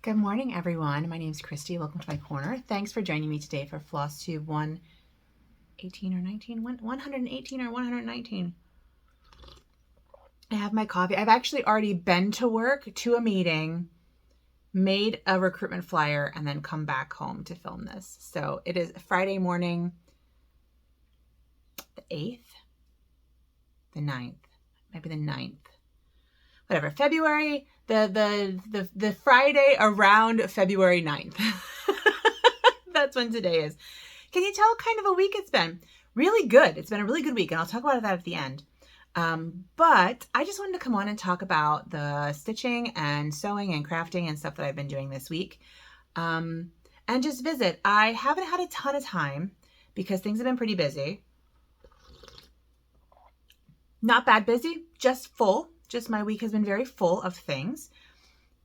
Good morning, everyone. My name is Christy. Welcome to my corner. Thanks for joining me today for Flosstube 118 or 19? 118 or 119. I have my coffee. I've actually already been to work, to a meeting, made a recruitment flyer, and then come back home to film this. So it is Friday morning, the 8th, the 9th, maybe the 9th. Whatever, February, the Friday around February 9th. That's when today is. Can you tell what kind of a week it's been? Really good. It's been a really good week, and I'll talk about that at the end. But I just wanted to come on and talk about the stitching and sewing and crafting and stuff that I've been doing this week. And just visit. I haven't had a ton of time because things have been pretty busy. Not bad busy, just full. Just my week has been very full of things.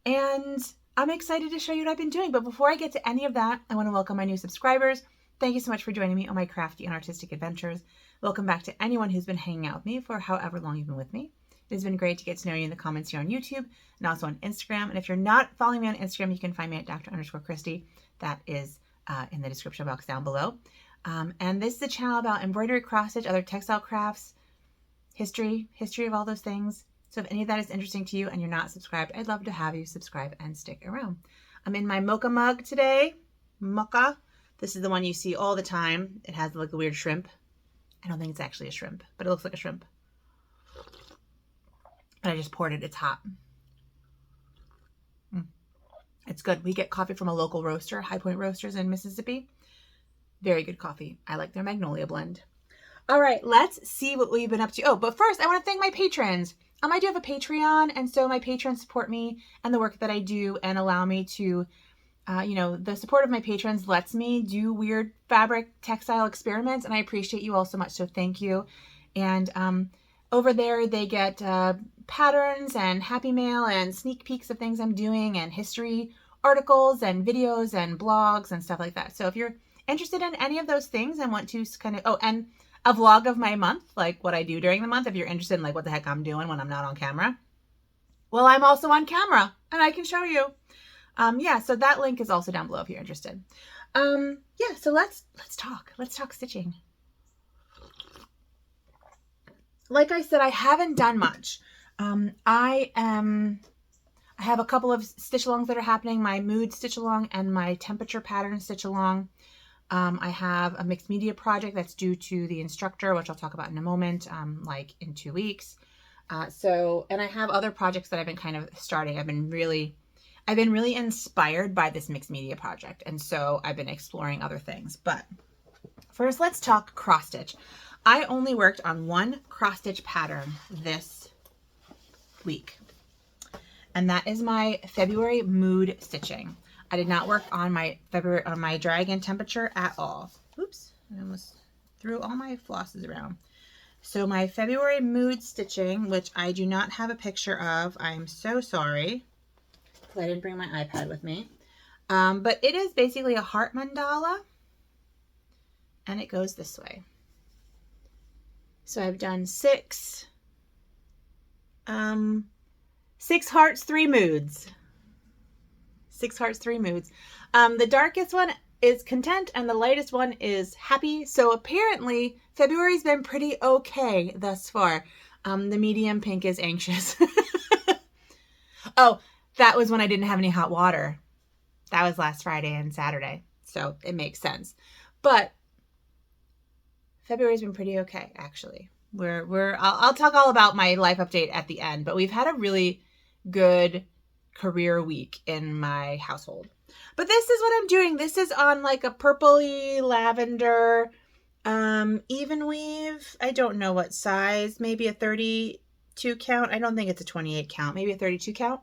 And I'm excited to show you what I've been doing. But before I get to any of that, I want to welcome my new subscribers. Thank you so much for joining me on my crafty and artistic adventures. Welcome back to anyone who's been hanging out with me for however long you've been with me. It has been great to get to know you in the comments here on YouTube and also on Instagram. And if you're not following me on Instagram, you can find me at Dr._Christy. That is in the description box down below. And this is a channel about embroidery, cross stitch, other textile crafts, history of all those things. So if any of that is interesting to you and you're not subscribed, I'd love to have you subscribe and stick around. I'm in my mocha mug today. Mocha. This is the one you see all the time. It has like a weird shrimp. I don't think it's actually a shrimp, but it looks like a shrimp. And I just poured it. It's hot. It's good. We get coffee from a local roaster, High Point Roasters in Mississippi. Very good coffee. I like their Magnolia blend. All right, let's see what we've been up to. Oh, but first I want to thank my patrons. I do have a Patreon, and so my patrons support me and the work that I do and allow me to, the support of my patrons lets me do weird fabric textile experiments, and I appreciate you all so much, so thank you. And over there, they get patterns and happy mail and sneak peeks of things I'm doing and history articles and videos and blogs and stuff like that. So if you're interested in any of those things and want to kind of, and a vlog of my month, like what I do during the month, if you're interested in like what the heck I'm doing when I'm not on camera. Well, I'm also on camera and I can show you. So that link is also down below if you're interested. So let's talk stitching. Like I said, I haven't done much. I have a couple of stitch alongs that are happening, my mood stitch along and my temperature pattern stitch along. I have a mixed media project that's due to the instructor, which I'll talk about in a moment, like in 2 weeks. And I have other projects that I've been kind of starting. I've been really inspired by this mixed media project. And so I've been exploring other things. But first, let's talk cross stitch. I only worked on one cross stitch pattern this week. And that is my February mood stitching. I did not work on my dry again temperature at all. Oops, I almost threw all my flosses around. So my February mood stitching, which I do not have a picture of, I'm so sorry, because I didn't bring my iPad with me. But it is basically a heart mandala, and it goes this way. So I've done 6 hearts, 3 moods. 6 hearts, 3 moods. The darkest one is content and the lightest one is happy. So apparently February's been pretty okay thus far. The medium pink is anxious. Oh, that was when I didn't have any hot water. That was last Friday and Saturday. So it makes sense. But February's been pretty okay, actually. I'll talk all about my life update at the end, but we've had a really good career week in my household. But this is what I'm doing. This is on like a purpley lavender even weave. I don't know what size, maybe a 32 count. I don't think it's a 28 count, maybe a 32 count.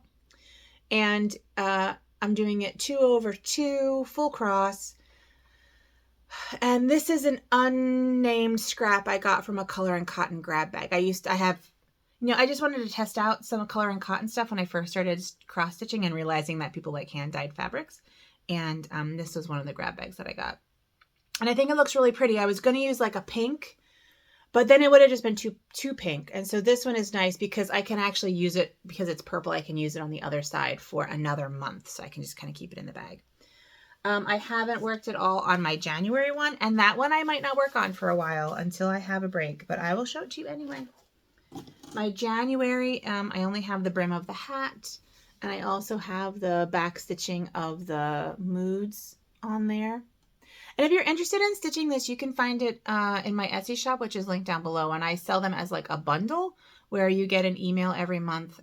And I'm doing it 2/2 full cross. And this is an unnamed scrap I got from a color and cotton grab bag. I just wanted to test out some color and cotton stuff when I first started cross stitching and realizing that people like hand dyed fabrics. And this was one of the grab bags that I got. And I think it looks really pretty. I was going to use like a pink, But then it would have just been too pink. And so this one is nice because I can actually use it, because it's purple, I can use it on the other side for another month. So I can just kind of keep it in the bag. I haven't worked at all on my January one, and that one I might not work on for a while until I have a break, but I will show it to you anyway. My January, I only have the brim of the hat, and I also have the back stitching of the moods on there. And if you're interested in stitching this, you can find it in my Etsy shop, which is linked down below. And I sell them as like a bundle where you get an email every month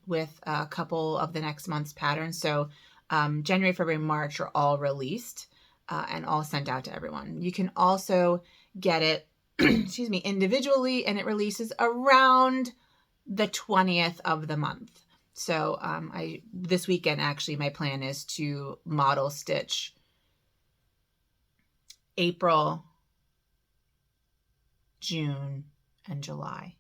with a couple of the next month's patterns. So January, February, March are all released and all sent out to everyone. You can also get it, excuse me, individually, and it releases around the 20th of the month. So this weekend, actually, my plan is to model stitch April, June, and July.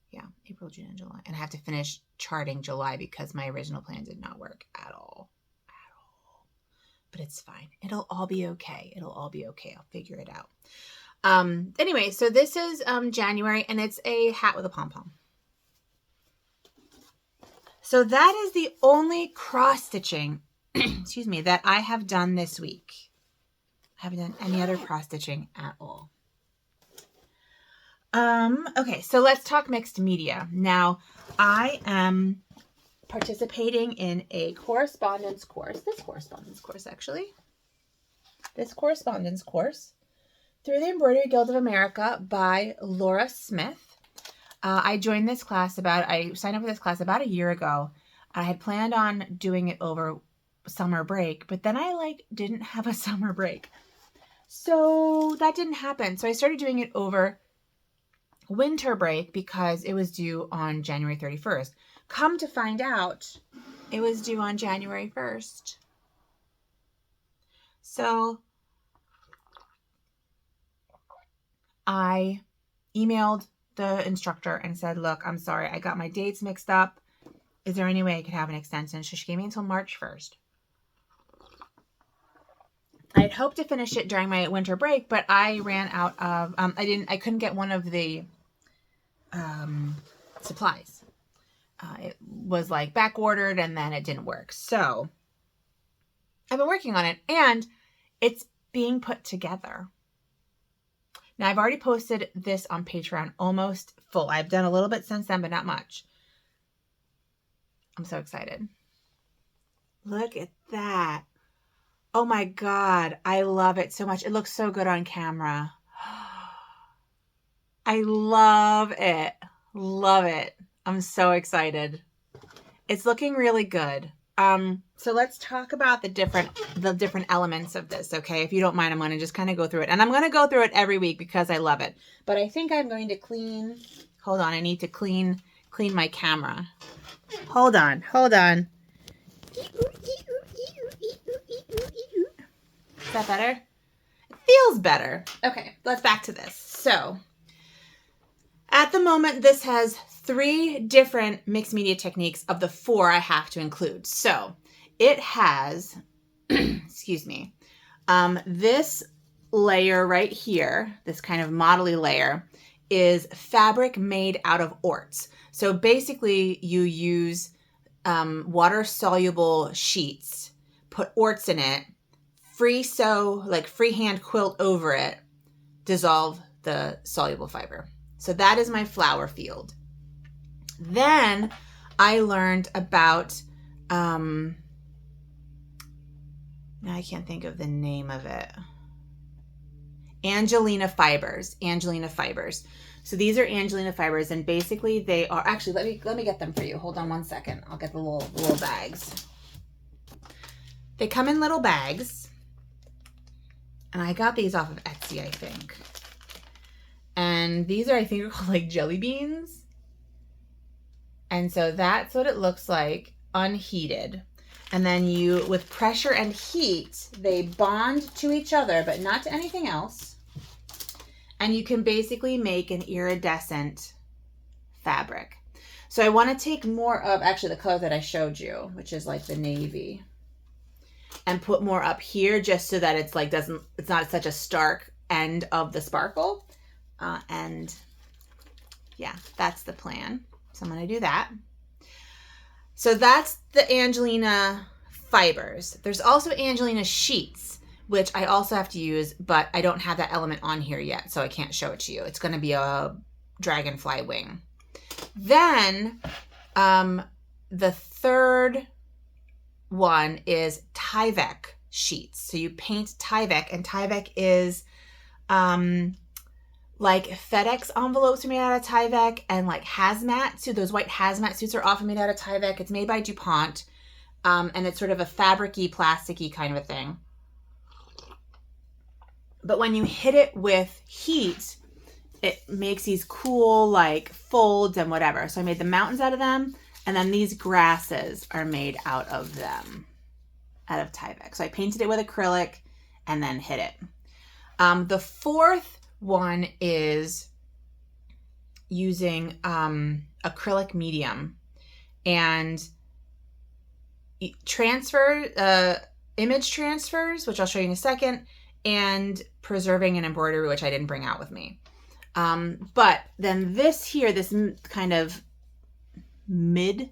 Yeah, April, June, and July. And I have to finish charting July because my original plan did not work at all. But it's fine. It'll all be okay. It'll all be okay. I'll figure it out. Anyway, so this is January, and it's a hat with a pom-pom. So that is the only cross-stitching, excuse me, that I have done this week. I haven't done any other cross-stitching at all. Okay, so let's talk mixed media. Now, I am participating in a correspondence course, this correspondence course through the Embroidery Guild of America by Laura Smith. I joined this class I signed up for this class about a year ago. I had planned on doing it over summer break, but then I didn't have a summer break. So that didn't happen. So I started doing it over winter break because it was due on January 31st. Come to find out, it was due on January 1st. So I emailed the instructor and said, look, I'm sorry, I got my dates mixed up. Is there any way I could have an extension? So she gave me until March 1st. I had hoped to finish it during my winter break, but I ran out of, I couldn't get one of the supplies. It was back ordered and then it didn't work. So I've been working on it and it's being put together. Now I've already posted this on Patreon, almost full. I've done a little bit since then, but not much. I'm so excited. Look at that. Oh my God. I love it so much. It looks so good on camera. I love it. Love it. I'm so excited. It's looking really good. So let's talk about the different elements of this, okay? If you don't mind, I'm going to just kind of go through it. And I'm going to go through it every week because I love it. But I think I'm going to clean. Hold on. I need to clean my camera. Hold on. Is that better? It feels better. Okay, let's back to this. So at the moment, this has 3 different mixed media techniques of the 4 I have to include. So it has, excuse me, this layer right here, this kind of modelly layer, is fabric made out of orts. So basically you use water-soluble sheets, put orts in it, freehand quilt over it, dissolve the soluble fiber. So that is my flower field. Then I learned about, now I can't think of the name of it. Angelina fibers. So these are Angelina fibers, and basically they are, actually, let me get them for you. Hold on one second. I'll get the little bags. They come in little bags, and I got these off of Etsy, I think. And these are, I think, are called jelly beans. And so that's what it looks like unheated. And then with pressure and heat, they bond to each other, but not to anything else. And you can basically make an iridescent fabric. So I want to take more of, actually, the color that I showed you, which is the navy, and put more up here just so that it's it's not such a stark end of the sparkle. And yeah, that's the plan. So I'm going to do that. So that's the Angelina fibers. There's also Angelina sheets, which I also have to use, but I don't have that element on here yet, so I can't show it to you. It's going to be a dragonfly wing. Then the third one is Tyvek sheets. So you paint Tyvek, and Tyvek is like FedEx envelopes are made out of Tyvek, and like hazmat suits, those white hazmat suits are often made out of Tyvek. It's made by DuPont, and it's sort of a fabric-y, plastic-y kind of a thing. But when you hit it with heat, it makes these cool like folds and whatever. So I made the mountains out of them, and then these grasses are made out of them, out of Tyvek. So I painted it with acrylic and then hit it. The fourth one is using acrylic medium and image transfers, which I'll show you in a second, and preserving an embroidery, which I didn't bring out with me. But then this here, this kind of rear,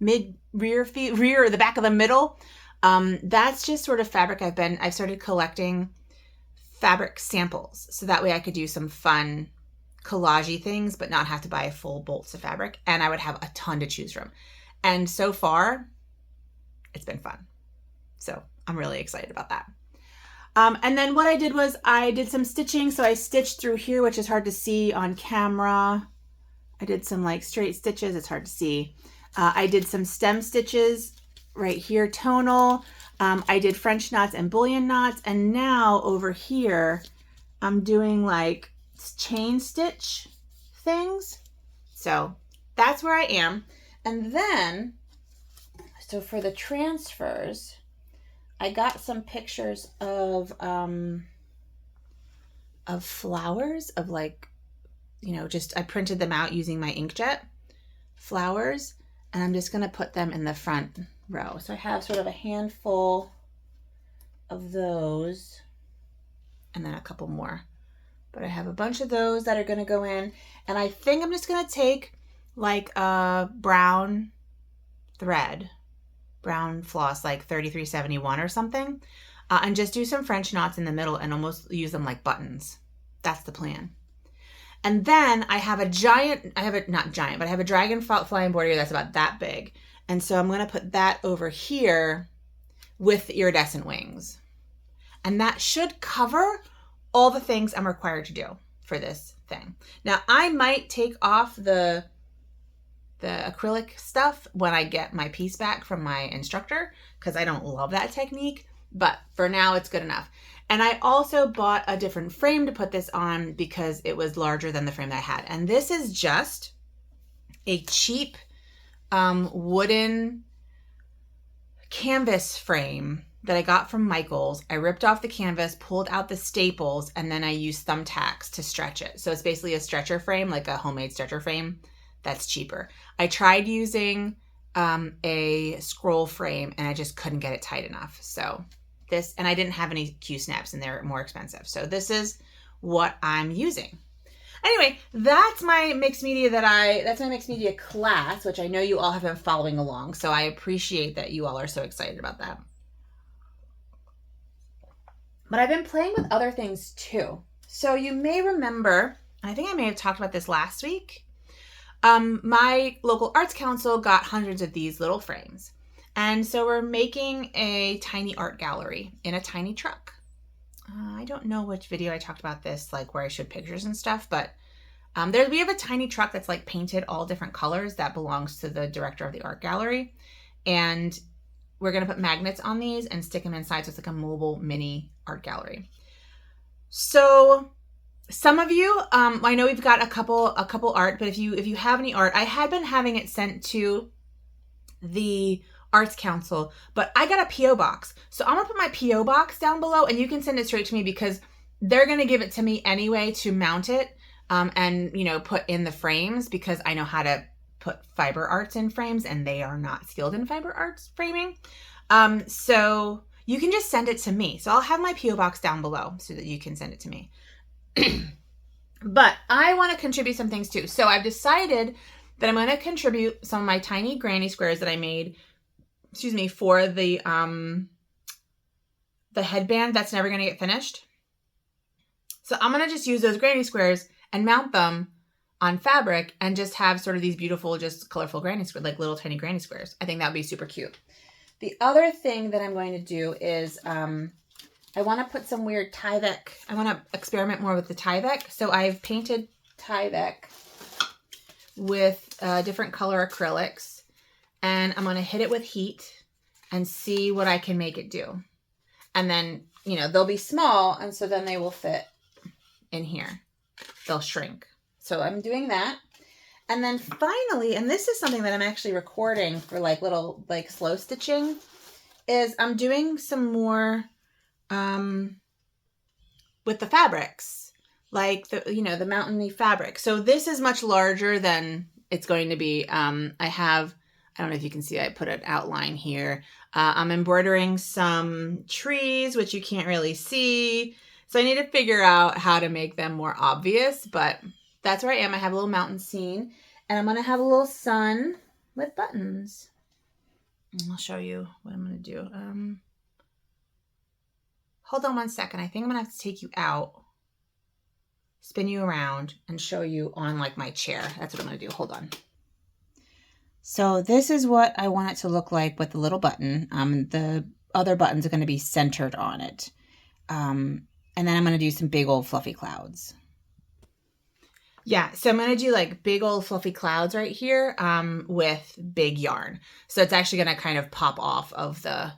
the back of the middle, that's just sort of fabric I've started collecting fabric samples, so that way I could do some fun collagey things but not have to buy full bolts of fabric, and I would have a ton to choose from. And so far it's been fun, so I'm really excited about that. And then what I did was I did some stitching. So I stitched through here, which is hard to see on camera. I did some like straight stitches, it's hard to see. I did some stem stitches right here, tonal. I did French knots and bullion knots, and now over here I'm doing like chain stitch things. So that's where I am. And then, so for the transfers, I got some pictures of flowers, of like, you know, just I printed them out using my inkjet flowers, and I'm just gonna put them in the front row. So I have sort of a handful of those and then a couple more, but I have a bunch of those that are going to go in, and I think I'm just going to take like a brown thread, brown floss, like 3371 or something, and just do some French knots in the middle and almost use them like buttons. That's the plan. And then I have a dragonfly embroidery that's about that big. And so I'm going to put that over here with the iridescent wings. And that should cover all the things I'm required to do for this thing. Now, I might take off the acrylic stuff when I get my piece back from my instructor, because I don't love that technique. But for now, it's good enough. And I also bought a different frame to put this on because it was larger than the frame that I had. And this is just a cheap wooden canvas frame that I got from Michael's. I ripped off the canvas, pulled out the staples, and then I used thumbtacks to stretch it. So it's basically a stretcher frame, like a homemade stretcher frame that's cheaper. I tried using a scroll frame and I just couldn't get it tight enough. So this, and I didn't have any Q-snaps and they're more expensive. So this is what I'm using. Anyway, that's my mixed media that's my mixed media class, which I know you all have been following along. So I appreciate that you all are so excited about that. But I've been playing with other things too. So you may remember, I think I may have talked about this last week. My local arts council got hundreds of these little frames. And so we're making a tiny art gallery in a tiny truck. I don't know which video I talked about this, like where I showed pictures and stuff, but we have a tiny truck that's like painted all different colors that belongs to the director of the art gallery. And we're going to put magnets on these and stick them inside. So it's like a mobile mini art gallery. So some of you, I know we've got a couple art, but if you have any art, I had been having it sent to the Arts Council, but I got a P.O. box. So I'm gonna put my P.O. box down below and you can send it straight to me because they're gonna give it to me anyway to mount it and, you know, put in the frames because I know how to put fiber arts in frames and they are not skilled in fiber arts framing. So you can just send it to me. So I'll have my P.O. box down below so that you can send it to me. But I want to contribute some things too. So I've decided that I'm going to contribute some of my tiny granny squares that I made, excuse me, for the headband that's never going to get finished. So I'm going to just use those granny squares and mount them on fabric and just have sort of these beautiful, just colorful granny squares, like little tiny granny squares. I think that would be super cute. The other thing that I'm going to do is I want to put some weird Tyvek. I want to experiment more with the Tyvek. So I've painted Tyvek with different color acrylics, and I'm going to hit it with heat and see what I can make it do. And then, you know, they'll be small, and so then they will fit in here. They'll shrink. So I'm doing that. And then finally, and this is something that I'm actually recording for like little like slow stitching, is I'm doing some more with the fabrics, like the, you know, the mountain leaf fabric. So this is much larger than it's going to be. I don't know if you can see, I put an outline here. I'm embroidering some trees, which you can't really see. So I need to figure out how to make them more obvious, but that's where I am. I have a little mountain scene, and I'm going to have a little sun with buttons. And I'll show you what I'm going to do. Hold on one second. I think I'm going to have to take you out, spin you around, and show you on like my chair. That's what I'm going to do. Hold on. So this is what I want it to look like with the little button. The other buttons are going to be centered on it. And then I'm going to do some big old fluffy clouds. Yeah, so I'm going to do like big old fluffy clouds right here with big yarn. So it's actually going to kind of pop off of the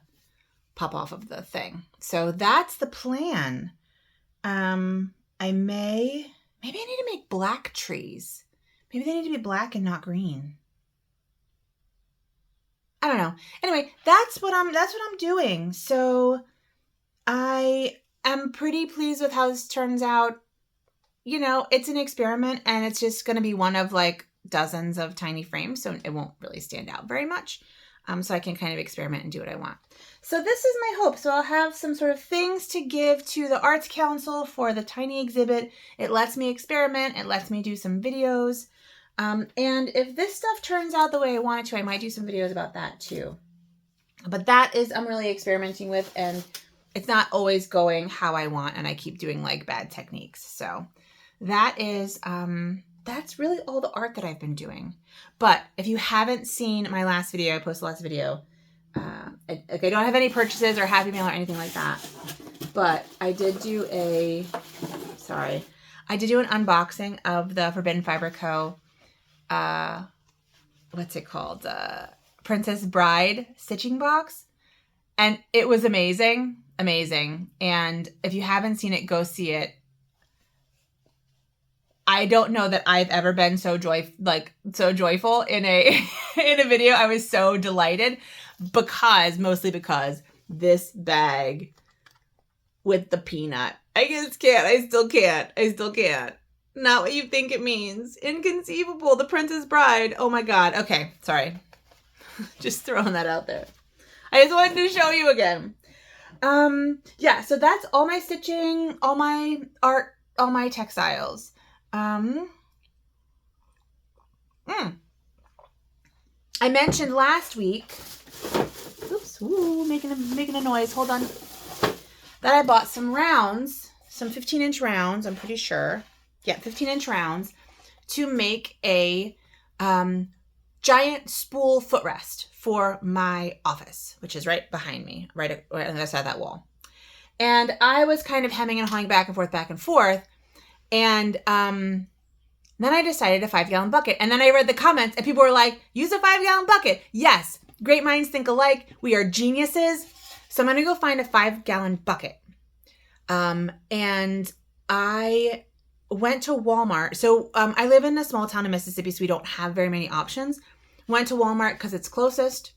thing. So that's the plan. Maybe I need to make black trees. Maybe they need to be black and not green. I don't know. Anyway, that's what I'm doing. So I am pretty pleased with how this turns out. You know, it's an experiment, and it's just going to be one of like dozens of tiny frames, so it won't really stand out very much. So I can kind of experiment and do what I want. So this is my hope. So I'll have some sort of things to give to the Arts Council for the tiny exhibit. It lets me experiment. It lets me do some videos. And if this stuff turns out the way I want it to, I might do some videos about that too. But that is, I'm really experimenting with, and it's not always going how I want, and I keep doing like bad techniques. So that is, that's really all the art that I've been doing. But if you haven't seen my last video, I posted the last video. I don't have any purchases or Happy Mail or anything like that. But I did do an unboxing of the Forbidden Fiber Co. What's it called? Princess Bride stitching box. And it was amazing. Amazing. And if you haven't seen it, go see it. I don't know that I've ever been so joyful in a in a video. I was so delighted mostly because this bag with the peanut. I just can't. I still can't. Not what you think it means. Inconceivable. The Princess Bride. Oh my God. Okay. Sorry. Just throwing that out there. I just wanted to show you again. Yeah, so that's all my stitching, all my art, all my textiles. I mentioned last week, oops, making a noise, hold on, that I bought some rounds, some 15-inch rounds, I'm pretty sure. Yeah, 15-inch rounds to make a giant spool footrest for my office, which is right behind me, right on the other side of that wall. And I was kind of hemming and hawing back and forth. And then I decided a 5-gallon bucket. And then I read the comments, and people were like, use a 5-gallon bucket. Yes, great minds think alike. We are geniuses. So I'm going to go find a 5-gallon bucket. And I went to Walmart. So I live in a small town in Mississippi, so we don't have very many options. Went to Walmart because it's closest.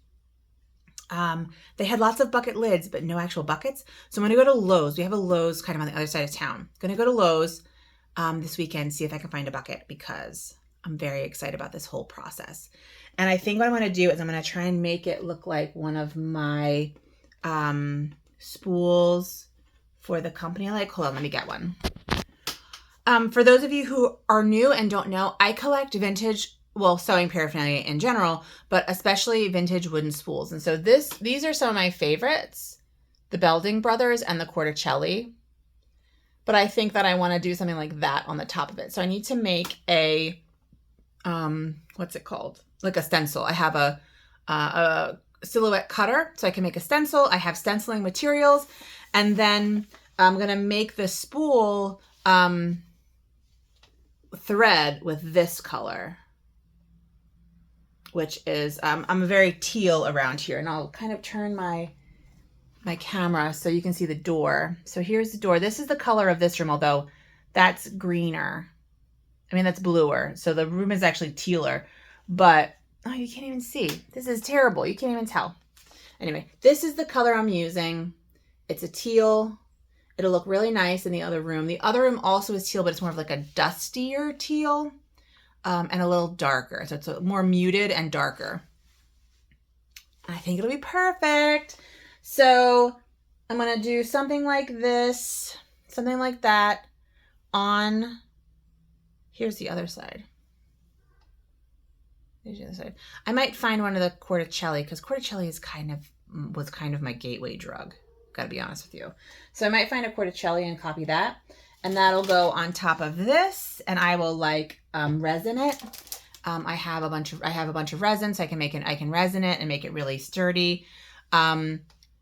They had lots of bucket lids, but no actual buckets. So I'm going to go to Lowe's. We have a Lowe's kind of on the other side of town. Going to go to Lowe's this weekend, see if I can find a bucket, because I'm very excited about this whole process. And I think what I'm going to do is I'm going to try and make it look like one of my spools for the company I like. Hold on, let me get one. For those of you who are new and don't know, I collect vintage, well, sewing paraphernalia in general, but especially vintage wooden spools. And so these are some of my favorites, the Belding Brothers and the Corticelli. But I think that I want to do something like that on the top of it. So I need to make a, what's it called? Like a stencil. I have a silhouette cutter, so I can make a stencil. I have stenciling materials. And then I'm going to make the spool thread with this color, which is, I'm very teal around here. And I'll kind of turn my camera so you can see the door. So here's the door. This is the color of this room, although that's greener. I mean, that's bluer. So the room is actually tealer, but oh, you can't even see. This is terrible. You can't even tell. Anyway, this is the color I'm using. It's a teal. It'll look really nice in the other room. The other room also is teal, but it's more of like a dustier teal and a little darker. So it's a more muted and darker. I think it'll be perfect. So I'm going to do something like this, something like that on, here's the other side. Here's the other side. I might find one of the Corticelli because Corticelli is was kind of my gateway drug. Got to be honest with you. So I might find a Corticelli and copy that, and that'll go on top of this, and I will like resin it. I have a bunch of resin, so I can resin it and make it really sturdy.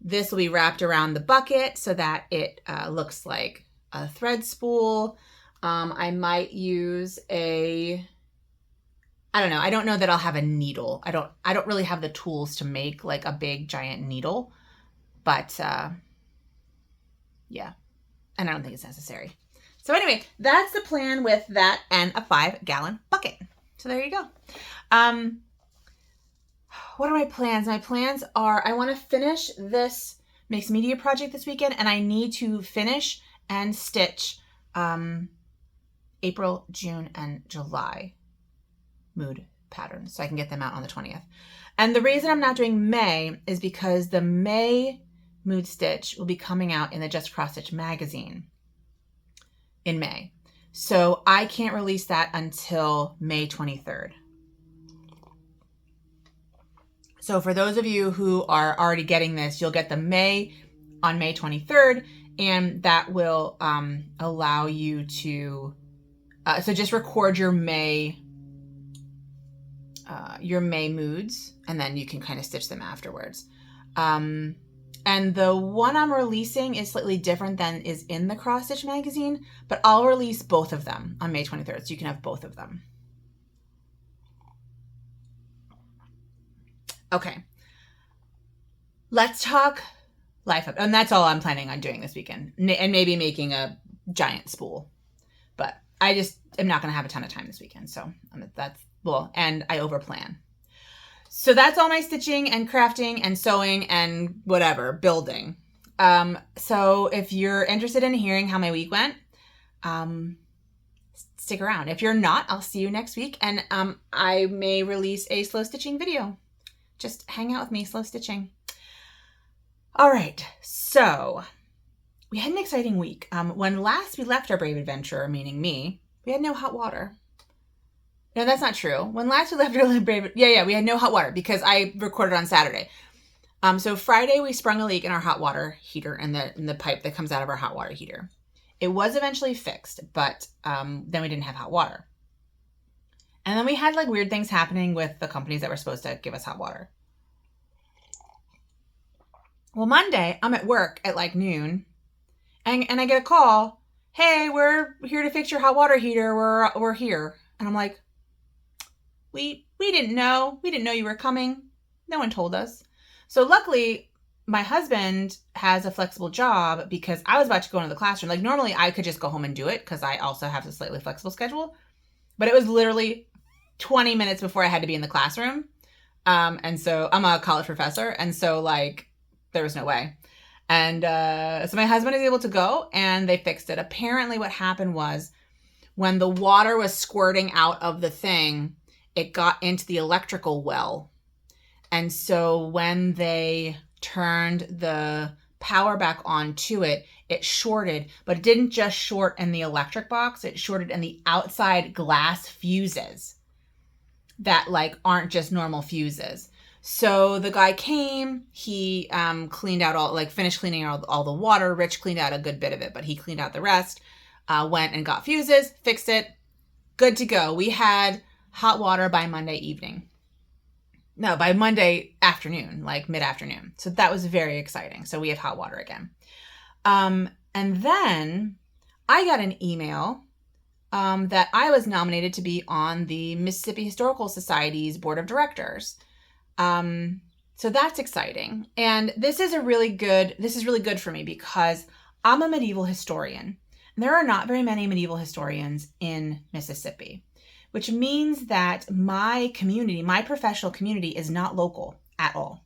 This will be wrapped around the bucket so that it looks like a thread spool. I might use I don't know. I don't know that I'll have a needle. I don't really have the tools to make like a big giant needle, but yeah, and I don't think it's necessary. So anyway, that's the plan with that and a 5-gallon bucket. So there you go. What are my plans? My plans are I want to finish this mixed media project this weekend, and I need to finish and stitch April, June, and July mood patterns so I can get them out on the 20th. And the reason I'm not doing May is because the May mood stitch will be coming out in the Just Cross Stitch magazine in May. So I can't release that until May 23rd. So for those of you who are already getting this, you'll get the May on May 23rd, and that will allow you to, so just record your May moods, and then you can kind of stitch them afterwards. And the one I'm releasing is slightly different than is in the Cross Stitch magazine, but I'll release both of them on May 23rd, so you can have both of them. Okay, let's talk life up. And that's all I'm planning on doing this weekend. And maybe making a giant spool. But I just am not going to have a ton of time this weekend. So and I overplan. So that's all my stitching and crafting and sewing and whatever, building. So if you're interested in hearing how my week went, stick around. If you're not, I'll see you next week. And I may release a slow stitching video. Just hang out with me, slow stitching. All right, so we had an exciting week. When last we left our brave adventurer, meaning me, we had no hot water. No, that's not true. When last we left our brave, we had no hot water because I recorded on Saturday. So Friday we sprung a leak in our hot water heater and the pipe that comes out of our hot water heater. It was eventually fixed, but then we didn't have hot water. And then we had like weird things happening with the companies that were supposed to give us hot water. Well, Monday, I'm at work at like noon and I get a call. Hey, we're here to fix your hot water heater. We're here. And I'm like, we didn't know. We didn't know you were coming. No one told us. So luckily, my husband has a flexible job because I was about to go into the classroom. Like normally I could just go home and do it because I also have a slightly flexible schedule. But it was literally 20 minutes before I had to be in the classroom. And so I'm a college professor. And so like, there was no way. And so my husband is able to go and they fixed it. Apparently what happened was when the water was squirting out of the thing, it got into the electrical well. And so when they turned the power back on to it, it shorted, but it didn't just short in the electric box, it shorted in the outside glass fuses that like aren't just normal fuses. So the guy came, he cleaned out finished cleaning out all the water. Rich cleaned out a good bit of it, but he cleaned out the rest, went and got fuses, fixed it, good to go. We had hot water by Monday evening. No, by Monday afternoon, like mid-afternoon. So that was very exciting. So we have hot water again. And then I got an email that I was nominated to be on the Mississippi Historical Society's board of directors. So that's exciting. And this is really good for me because I'm a medieval historian. And there are not very many medieval historians in Mississippi, which means that my community, my professional community, is not local at all.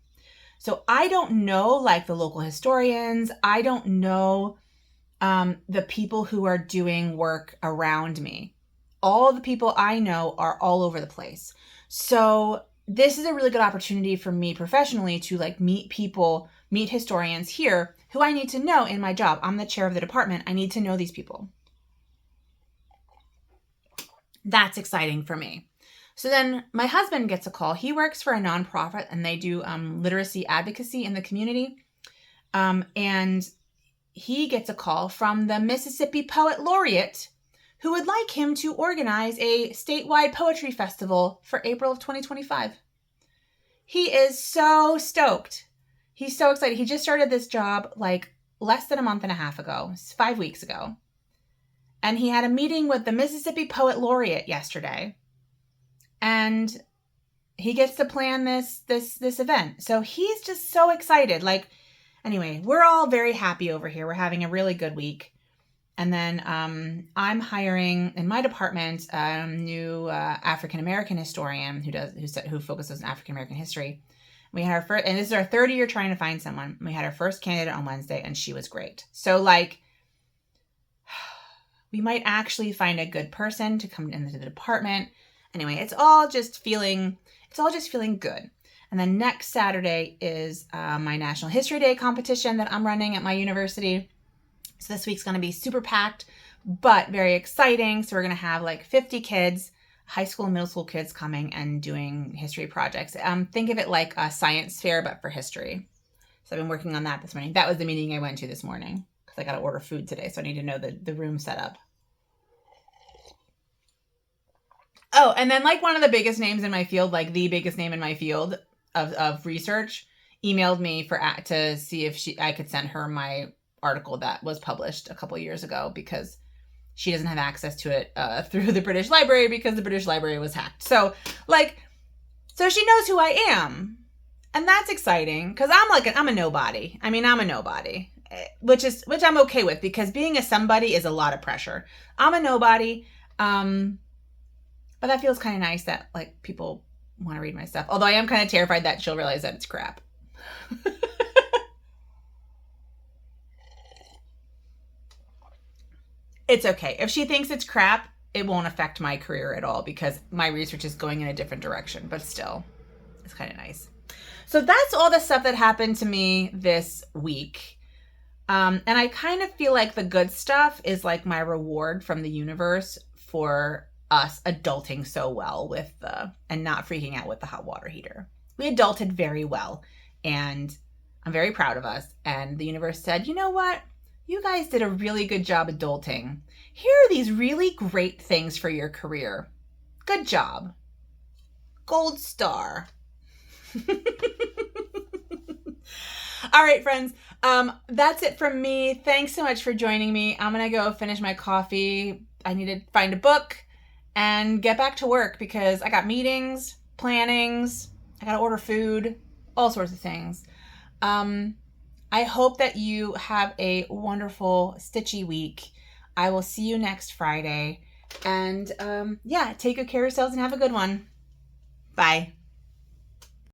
So I don't know like the local historians. I don't know the people who are doing work around me. All the people I know are all over the place. So this is a really good opportunity for me professionally to like meet historians here who I need to know in my job. I'm the chair of the department. I need to know these people. That's exciting for me. So then my husband gets a call. He works for a nonprofit and they do literacy advocacy in the community. And he gets a call from the Mississippi Poet Laureate who would like him to organize a statewide poetry festival for April of 2025. He is so stoked. He's so excited. He just started this job like less than a month and a half ago, 5 weeks ago. And he had a meeting with the Mississippi Poet Laureate yesterday. And he gets to plan this event. So he's just so excited. Like, anyway, we're all very happy over here. We're having a really good week. And then I'm hiring in my department a new African-American historian who focuses on African-American history. We had our first, and this is our third year trying to find someone. We had our first candidate on Wednesday and she was great. So like, we might actually find a good person to come into the department. Anyway, it's all just feeling good. And then next Saturday is my National History Day competition that I'm running at my university. So this week's going to be super packed, but very exciting. So we're going to have like 50 kids, high school and middle school kids coming and doing history projects. Think of it like a science fair, but for history. So I've been working on that this morning. That was the meeting I went to this morning because I got to order food today. So I need to know the room setup. Oh, and then like one of the biggest names in my field, like the biggest name in my field of research, emailed me to see if I could send her my article that was published a couple years ago because she doesn't have access to it through the British Library because the British Library was hacked. So she knows who I am. And that's exciting because I'm a nobody. I mean, I'm a nobody, which I'm okay with because being a somebody is a lot of pressure. I'm a nobody. But that feels kind of nice that like people want to read my stuff. Although I am kind of terrified that she'll realize that it's crap. It's okay. If she thinks it's crap, it won't affect my career at all because my research is going in a different direction. But still, it's kind of nice. So that's all the stuff that happened to me this week. And I kind of feel like the good stuff is like my reward from the universe for us adulting so well and not freaking out with the hot water heater. We adulted very well and I'm very proud of us. And the universe said, you know what? You guys did a really good job adulting. Here are these really great things for your career. Good job. Gold star. All right, friends. That's it from me. Thanks so much for joining me. I'm going to go finish my coffee. I need to find a book and get back to work because I got meetings, plannings, I got to order food, all sorts of things. I hope that you have a wonderful stitchy week. I will see you next Friday. And take good care of yourselves and have a good one. Bye.